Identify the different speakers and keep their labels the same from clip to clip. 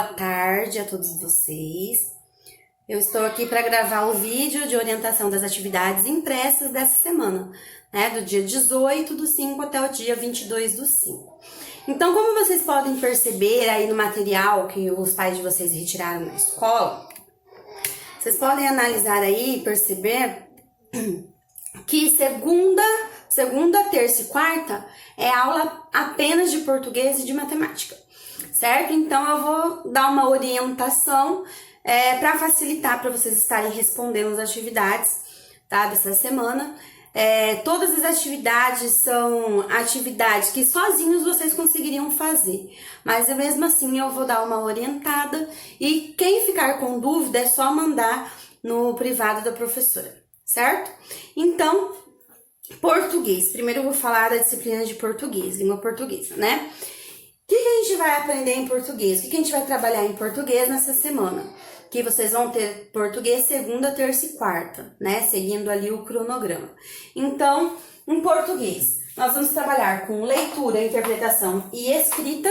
Speaker 1: tarde a todos vocês. Eu estou aqui para gravar o vídeo de orientação das atividades impressas dessa semana, né? Do dia 18/5 até o dia 22/5. Então, como vocês podem perceber aí no material que os pais de vocês retiraram na escola, vocês podem analisar aí e perceber que segunda, terça e quarta é aula apenas de português e de matemática, certo? Então, eu vou dar uma orientação para facilitar para vocês estarem respondendo as atividades, tá, dessa semana. Todas as atividades são atividades que sozinhos vocês conseguiriam fazer, mas mesmo assim eu vou dar uma orientada e quem ficar com dúvida é só mandar no privado da professora, certo? Então, português. Primeiro eu vou falar da disciplina de português, língua portuguesa, né? O que a gente vai aprender em português? O que a gente vai trabalhar em português nessa semana? Que vocês vão ter português segunda, terça e quarta, né? Seguindo ali o cronograma. Então, em português, nós vamos trabalhar com leitura, interpretação e escrita.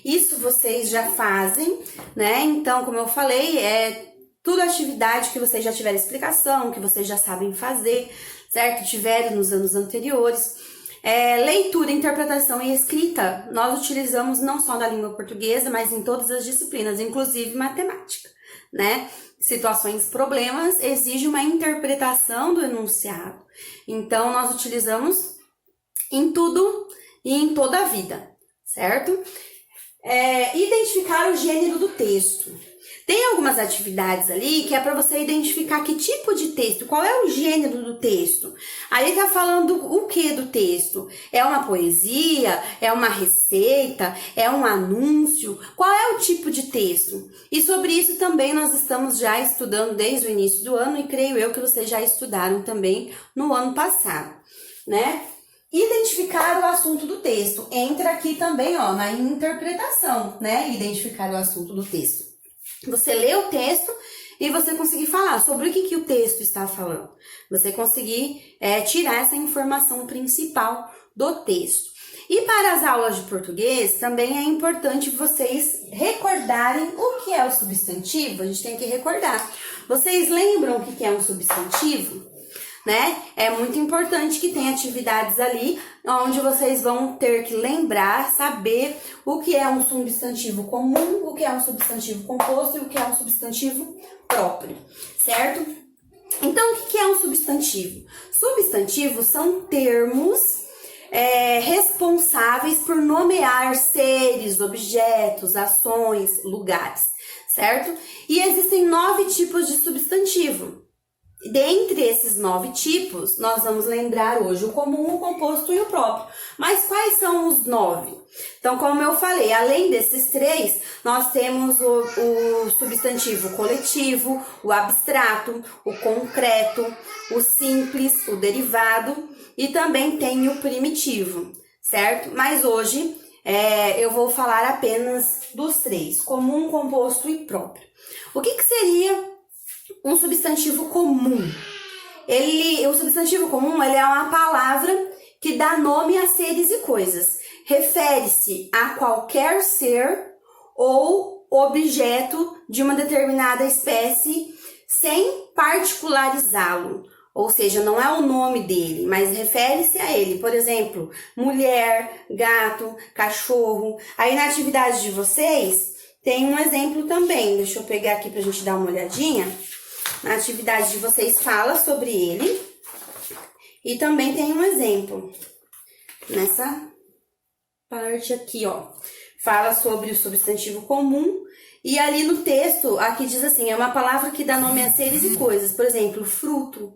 Speaker 1: Isso vocês já fazem, né? Então, como eu falei, tudo atividade que vocês já tiveram explicação, que vocês já sabem fazer, certo? Tiveram nos anos anteriores. Leitura, interpretação e escrita, nós utilizamos não só na língua portuguesa, mas em todas as disciplinas, inclusive matemática, né? Situações, problemas, exige uma interpretação do enunciado. Então, nós utilizamos em tudo e em toda a vida, certo? Identificar o gênero do texto. Tem algumas atividades ali que é para você identificar que tipo de texto, qual é o gênero do texto. Aí tá falando o que do texto? É uma poesia? É uma receita? É um anúncio? Qual é o tipo de texto? E sobre isso também nós estamos já estudando desde o início do ano e creio eu que vocês já estudaram também no ano passado, né? Identificar o assunto do texto. Entra aqui também, ó, na interpretação, né? Identificar o assunto do texto. Você lê o texto e você conseguir falar sobre o que o texto está falando. Você conseguir tirar essa informação principal do texto. E para as aulas de português, também é importante vocês recordarem o que é o substantivo. A gente tem que recordar. Vocês lembram o que é um substantivo? Né? É muito importante que tenha atividades ali onde vocês vão ter que lembrar, saber o que é um substantivo comum, o que é um substantivo composto e o que é um substantivo próprio, certo? Então, o que é um substantivo? Substantivos são termos responsáveis por nomear seres, objetos, ações, lugares, certo? E existem 9 tipos de substantivo. Dentre esses 9 tipos, nós vamos lembrar hoje o comum, o composto e o próprio. Mas quais são os 9? Então, como eu falei, além desses 3, nós temos o substantivo coletivo, o abstrato, o concreto, o simples, o derivado e também tem o primitivo, certo? Mas hoje eu vou falar apenas dos 3, comum, composto e próprio. O que seria um substantivo comum? O substantivo comum ele é uma palavra que dá nome a seres e coisas. Refere-se a qualquer ser ou objeto de uma determinada espécie sem particularizá-lo. Ou seja, não é o nome dele, mas refere-se a ele. Por exemplo, mulher, gato, cachorro. Aí na atividade de vocês tem um exemplo também. Deixa eu pegar aqui pra gente dar uma olhadinha. Na atividade de vocês fala sobre ele e também tem um exemplo nessa parte aqui, ó. Fala sobre o substantivo comum e ali no texto, aqui diz assim, é uma palavra que dá nome a seres e coisas, por exemplo, fruto,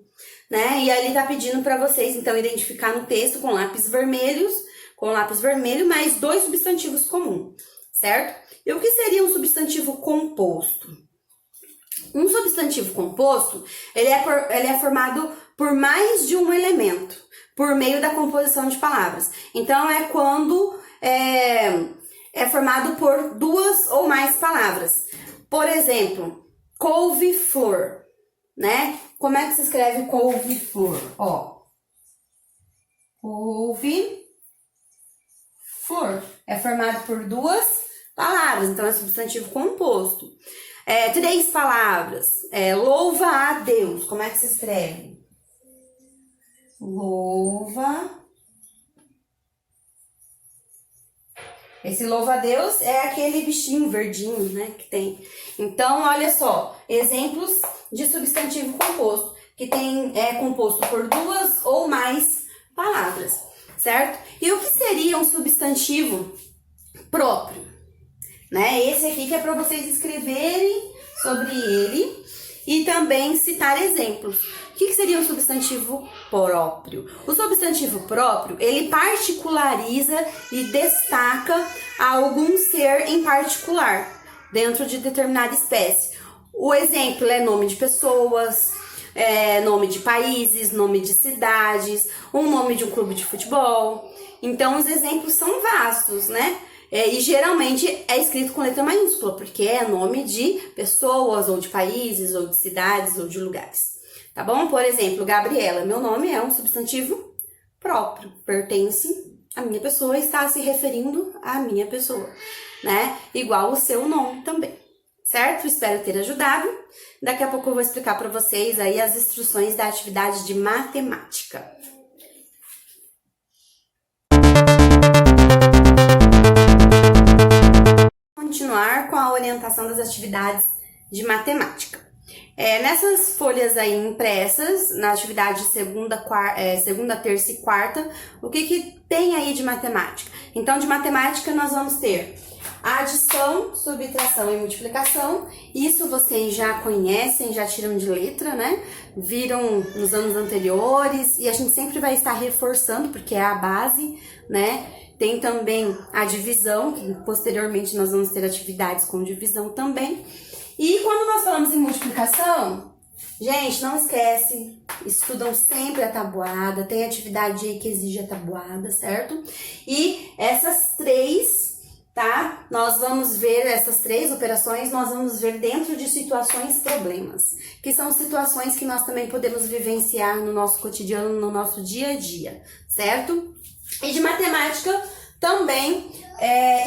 Speaker 1: né? E ali tá pedindo para vocês, então, identificar no texto com lápis vermelho, mais 2 substantivos comuns, certo? E o que seria um substantivo composto? Um substantivo composto, ele é formado por mais de um elemento, por meio da composição de palavras. Então, é quando é formado por 2 ou mais palavras. Por exemplo, couve-flor, né? Como é que se escreve couve-flor? Ó, couve-flor. É formado por 2 palavras, então é substantivo composto. 3 palavras. Louva a Deus. Como é que se escreve? Louva. Esse louva a Deus é aquele bichinho verdinho, né, que tem. Então, olha só, exemplos de substantivo composto, que é composto por 2 ou mais palavras, certo? E o que seria um substantivo próprio? Né? Esse aqui que é para vocês escreverem sobre ele e também citar exemplos. O que seria um substantivo próprio? O substantivo próprio, ele particulariza e destaca algum ser em particular, dentro de determinada espécie. O exemplo é nome de pessoas, nome de países, nome de cidades, um nome de um clube de futebol. Então, os exemplos são vastos, né? E geralmente é escrito com letra maiúscula, porque é nome de pessoas, ou de países, ou de cidades, ou de lugares. Tá bom? Por exemplo, Gabriela, meu nome é um substantivo próprio, pertence à minha pessoa, está se referindo à minha pessoa, né? Igual o seu nome também, certo? Espero ter ajudado. Daqui a pouco eu vou explicar para vocês aí as instruções da atividade de matemática. Continuar com a orientação das atividades de matemática. Nessas folhas aí impressas, na atividade segunda, terça e quarta, o que tem aí de matemática? Então, de matemática nós vamos ter adição, subtração e multiplicação. Isso vocês já conhecem, já tiram de letra, né? Viram nos anos anteriores e a gente sempre vai estar reforçando, porque é a base, né? Tem também a divisão, que posteriormente nós vamos ter atividades com divisão também. E quando nós falamos em multiplicação, gente, não esquece, estudam sempre a tabuada, tem atividade aí que exige a tabuada, certo? E essas 3, tá? Nós vamos ver essas 3 operações, nós vamos ver dentro de situações problemas, que são situações que nós também podemos vivenciar no nosso cotidiano, no nosso dia a dia, certo? E de matemática também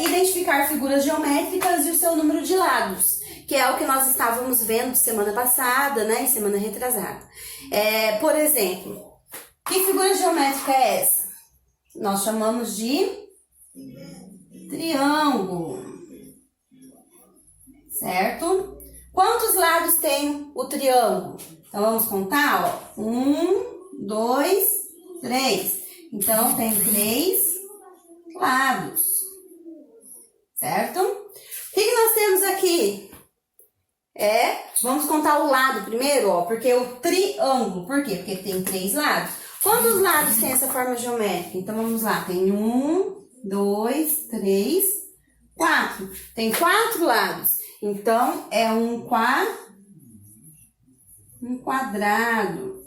Speaker 1: identificar figuras geométricas e o seu número de lados, que é o que nós estávamos vendo semana passada, né, e semana retrasada. Por exemplo, que figura geométrica é essa? Nós chamamos de triângulo, certo? Quantos lados tem o triângulo? Então, vamos contar, ó. 1, 2, 3. Então, tem 3 lados, certo? O que nós temos aqui? Vamos contar o lado primeiro, ó, porque o triângulo, por quê? Porque tem 3 lados. Quantos lados tem essa forma geométrica? Então, vamos lá, tem 1, 2, 3, 4. Tem 4 lados, então, é um quadrado.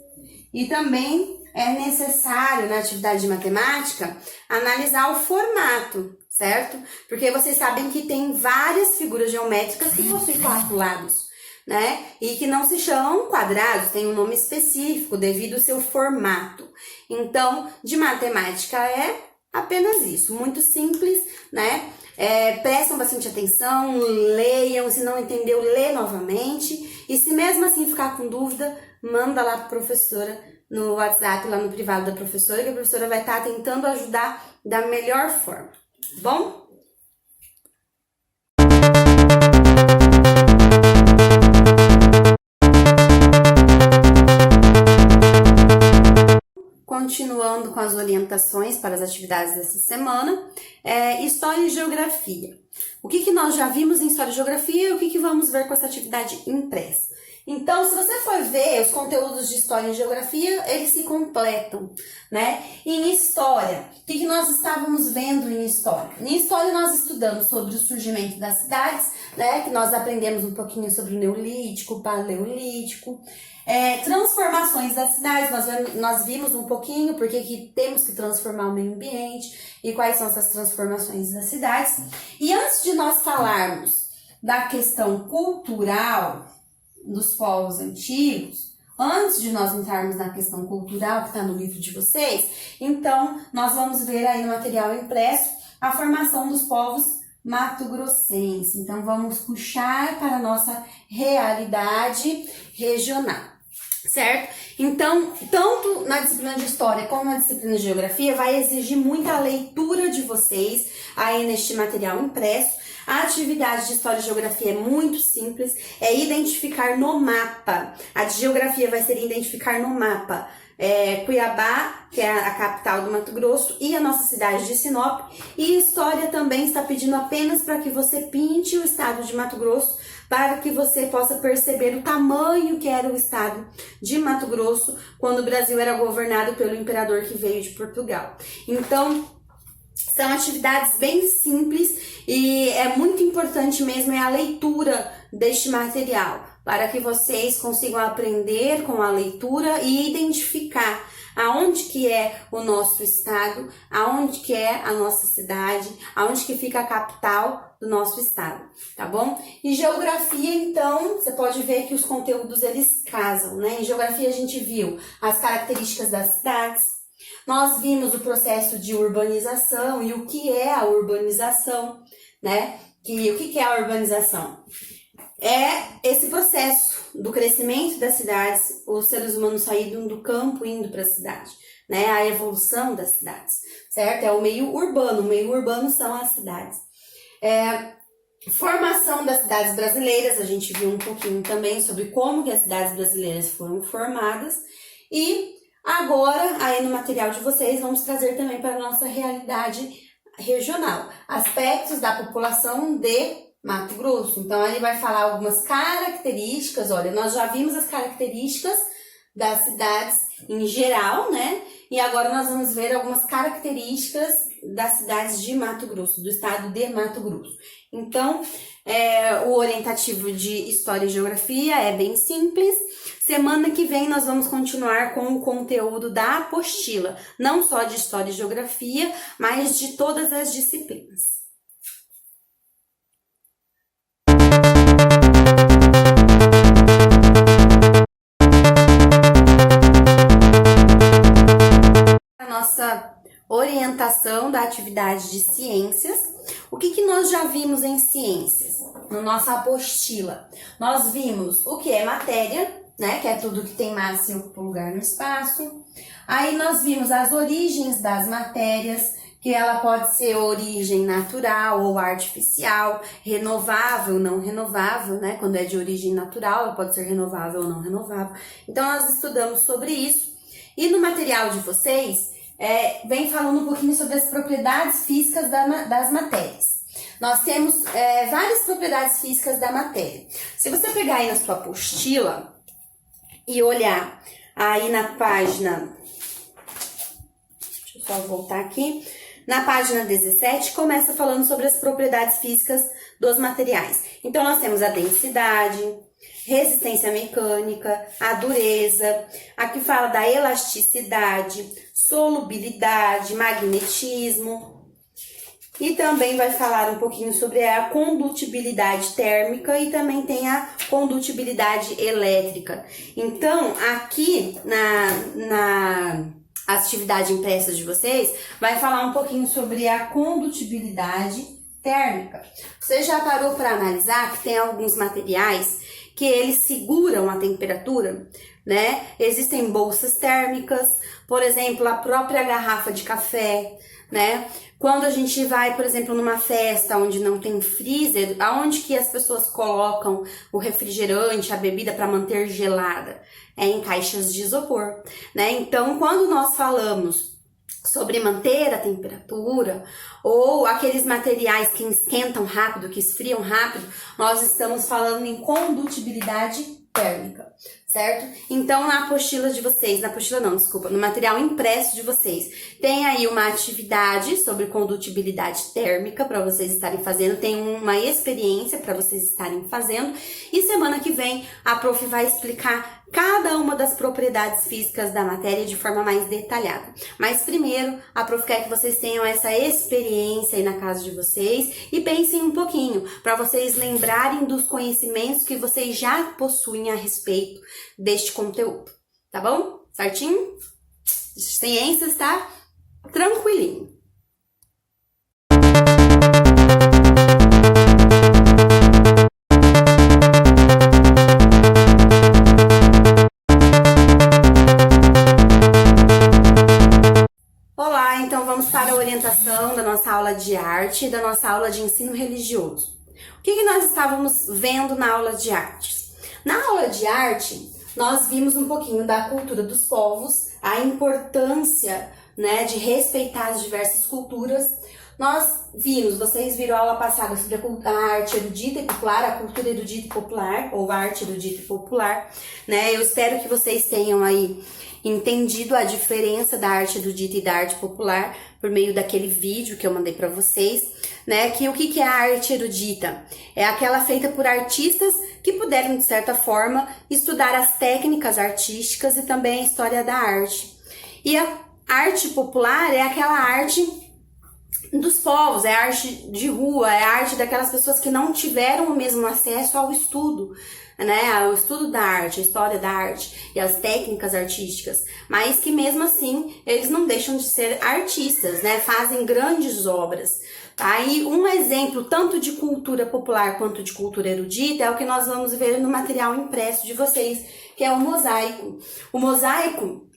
Speaker 1: E também é necessário, na atividade de matemática, analisar o formato, certo? Porque vocês sabem que tem várias figuras geométricas que possuem 4 lados, né? E que não se chamam quadrados, tem um nome específico devido ao seu formato. Então, de matemática é apenas isso, muito simples, né? Prestam bastante atenção, leiam, se não entendeu, lê novamente. E se mesmo assim ficar com dúvida, manda lá para a professora no WhatsApp, lá no privado da professora, que a professora vai estar tentando ajudar da melhor forma, bom? Continuando com as orientações para as atividades dessa semana, História e Geografia. O que nós já vimos em História e Geografia e o que vamos ver com essa atividade impressa? Então, se você for ver os conteúdos de História e Geografia, eles se completam, né? Em História, o que nós estávamos vendo em História? Em História, nós estudamos sobre o surgimento das cidades, né? Que nós aprendemos um pouquinho sobre o Neolítico, o Paleolítico. Transformações das cidades, nós vimos um pouquinho porque que temos que transformar o meio ambiente e quais são essas transformações das cidades. E antes de nós falarmos da questão cultural dos povos antigos, antes de nós entrarmos na questão cultural que está no livro de vocês, então nós vamos ver aí no material impresso a formação dos povos mato-grossense. Então, vamos puxar para a nossa realidade regional, certo? Então, tanto na disciplina de História como na disciplina de Geografia, vai exigir muita leitura de vocês aí neste material impresso. A atividade de História e Geografia é muito simples, é identificar no mapa. A de Geografia vai ser identificar no mapa Cuiabá, que é a capital do Mato Grosso, e a nossa cidade de Sinop. E História também está pedindo apenas para que você pinte o estado de Mato Grosso, para que você possa perceber o tamanho que era o estado de Mato Grosso quando o Brasil era governado pelo imperador que veio de Portugal. Então, são atividades bem simples e é muito importante mesmo a leitura deste material, para que vocês consigam aprender com a leitura e identificar aonde que é o nosso estado, aonde que é a nossa cidade, aonde que fica a capital do nosso estado, tá bom? E geografia, então, você pode ver que os conteúdos eles casam, né? Em geografia a gente viu as características das cidades, nós vimos o processo de urbanização e o que é a urbanização, né? O que é a urbanização? É esse processo do crescimento das cidades, os seres humanos saíram do campo indo para a cidade, né? A evolução das cidades, certo? É o meio urbano são as cidades. Formação das cidades brasileiras, a gente viu um pouquinho também sobre como que as cidades brasileiras foram formadas. E agora, aí no material de vocês, vamos trazer também para a nossa realidade regional, aspectos da população de Mato Grosso. Então, ele vai falar algumas características. Olha, nós já vimos as características das cidades em geral, né? E agora nós vamos ver algumas características das cidades de Mato Grosso, do estado de Mato Grosso. Então, o orientativo de História e Geografia é bem simples. Semana que vem nós vamos continuar com o conteúdo da apostila, não só de História e Geografia, mas de todas as disciplinas. Nossa orientação da atividade de ciências. O que nós já vimos em ciências? Na nossa apostila, nós vimos o que é matéria, né? Que é tudo que tem massa e ocupa lugar no espaço. Aí nós vimos as origens das matérias, que ela pode ser origem natural ou artificial, renovável, não renovável, né? Quando é de origem natural, ela pode ser renovável ou não renovável. Então, nós estudamos sobre isso. E no material de vocês, vem falando um pouquinho sobre as propriedades físicas das matérias. Nós temos várias propriedades físicas da matéria. Se você pegar aí na sua apostila e olhar aí na página... Deixa eu só voltar aqui. Na página 17, começa falando sobre as propriedades físicas dos materiais. Então, nós temos a densidade, resistência mecânica, a dureza, aqui fala da elasticidade, solubilidade, magnetismo, e também vai falar um pouquinho sobre a condutibilidade térmica e também tem a condutibilidade elétrica. Então, aqui na atividade impressa de vocês, vai falar um pouquinho sobre a condutibilidade térmica. Você já parou para analisar que tem alguns materiais que eles seguram a temperatura, né? Existem bolsas térmicas, por exemplo, a própria garrafa de café, né? Quando a gente vai, por exemplo, numa festa onde não tem freezer, aonde que as pessoas colocam o refrigerante, a bebida para manter gelada? É em caixas de isopor, né? Então, quando nós falamos sobre manter a temperatura ou aqueles materiais que esquentam rápido, que esfriam rápido, nós estamos falando em condutibilidade térmica, certo? Então, na apostila de vocês, no material impresso de vocês, tem aí uma atividade sobre condutibilidade térmica para vocês estarem fazendo, tem uma experiência para vocês estarem fazendo, e semana que vem a prof vai explicar cada uma das propriedades físicas da matéria de forma mais detalhada. Mas primeiro, a prof quer que vocês tenham essa experiência aí na casa de vocês e pensem um pouquinho, para vocês lembrarem dos conhecimentos que vocês já possuem a respeito deste conteúdo, tá bom? Certinho? Ciências, tá? Tranquilinho. apresentação da nossa aula de arte e da nossa aula de ensino religioso. O que nós estávamos vendo na aula de artes? Na aula de arte, nós vimos um pouquinho da cultura dos povos, a importância, né, de respeitar as diversas culturas. Vocês viram a aula passada sobre a arte erudita e popular, a cultura erudita e popular, ou a arte erudita e popular, né? Eu espero que vocês tenham aí entendido a diferença da arte erudita e da arte popular por meio daquele vídeo que eu mandei para vocês, né? Que o que é a arte erudita? É aquela feita por artistas que puderam, de certa forma, estudar as técnicas artísticas e também a história da arte. E a arte popular é aquela arte dos povos, é arte de rua, é arte daquelas pessoas que não tiveram o mesmo acesso ao estudo, né, ao estudo da arte, a história da arte e as técnicas artísticas, mas que mesmo assim eles não deixam de ser artistas, né, fazem grandes obras. Tá? E um exemplo tanto de cultura popular quanto de cultura erudita é o que nós vamos ver no material impresso de vocês, que é o mosaico. O mosaico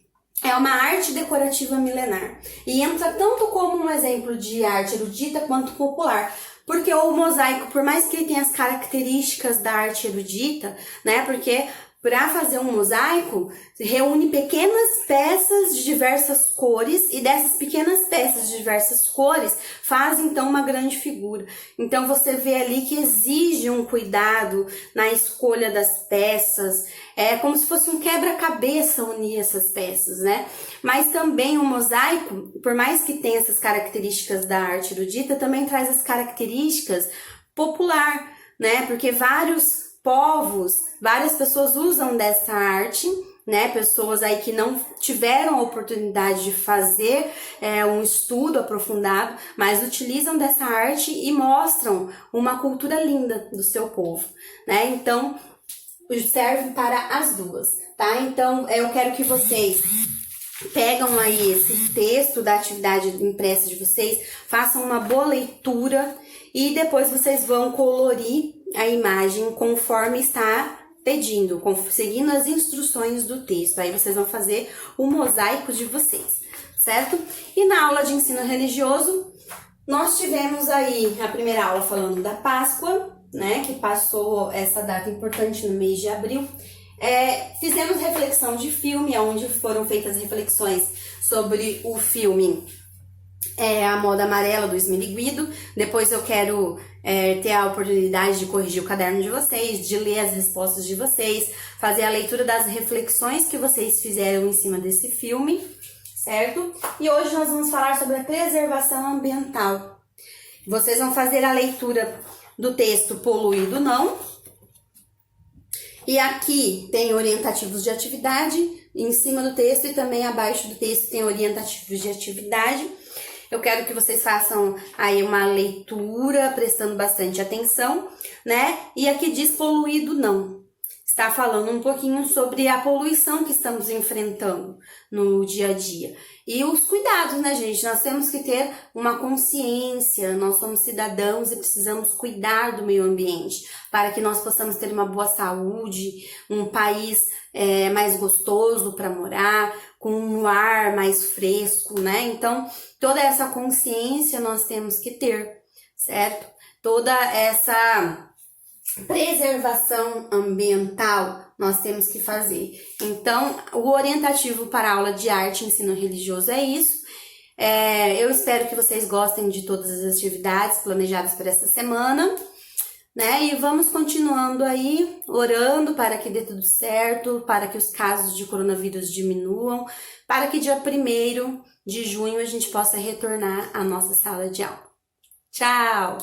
Speaker 1: é uma arte decorativa milenar e entra tanto como um exemplo de arte erudita quanto popular, porque o mosaico, por mais que ele tenha as características da arte erudita, né, porque para fazer um mosaico, reúne pequenas peças de diversas cores e dessas pequenas peças de diversas cores fazem então uma grande figura. Então você vê ali que exige um cuidado na escolha das peças, é como se fosse um quebra-cabeça unir essas peças, né? Mas também o mosaico, por mais que tenha essas características da arte erudita, também traz as características popular, né? Porque vários povos, várias pessoas usam dessa arte, né? Pessoas aí que não tiveram a oportunidade de fazer um estudo aprofundado, mas utilizam dessa arte e mostram uma cultura linda do seu povo, né? Então, serve para as duas, tá? Então, eu quero que vocês pegam aí esse texto da atividade impressa de vocês, façam uma boa leitura e depois vocês vão colorir a imagem conforme está pedindo, seguindo as instruções do texto. Aí vocês vão fazer o mosaico de vocês, certo? E na aula de ensino religioso, nós tivemos aí a primeira aula falando da Páscoa, né, que passou essa data importante no mês de abril. Fizemos reflexão de filme, onde foram feitas reflexões sobre o filme A Moda Amarela, do Esmiriguido. Depois eu quero ter a oportunidade de corrigir o caderno de vocês, de ler as respostas de vocês, fazer a leitura das reflexões que vocês fizeram em cima desse filme, certo? E hoje nós vamos falar sobre a preservação ambiental. Vocês vão fazer a leitura do texto Poluído Não. E aqui tem orientativos de atividade em cima do texto e também abaixo do texto tem orientativos de atividade. Eu quero que vocês façam aí uma leitura, prestando bastante atenção, né? E aqui diz poluído não. Está falando um pouquinho sobre a poluição que estamos enfrentando no dia a dia. E os cuidados, né, gente? Nós temos que ter uma consciência, nós somos cidadãos e precisamos cuidar do meio ambiente para que nós possamos ter uma boa saúde, um país mais gostoso para morar, com um ar mais fresco, né? Então, toda essa consciência nós temos que ter, certo? Toda essa preservação ambiental nós temos que fazer. Então, o orientativo para a aula de arte e ensino religioso é isso. Eu espero que vocês gostem de todas as atividades planejadas para essa semana, né? E vamos continuando aí, orando para que dê tudo certo, para que os casos de coronavírus diminuam, para que dia 1º de junho a gente possa retornar à nossa sala de aula. Tchau!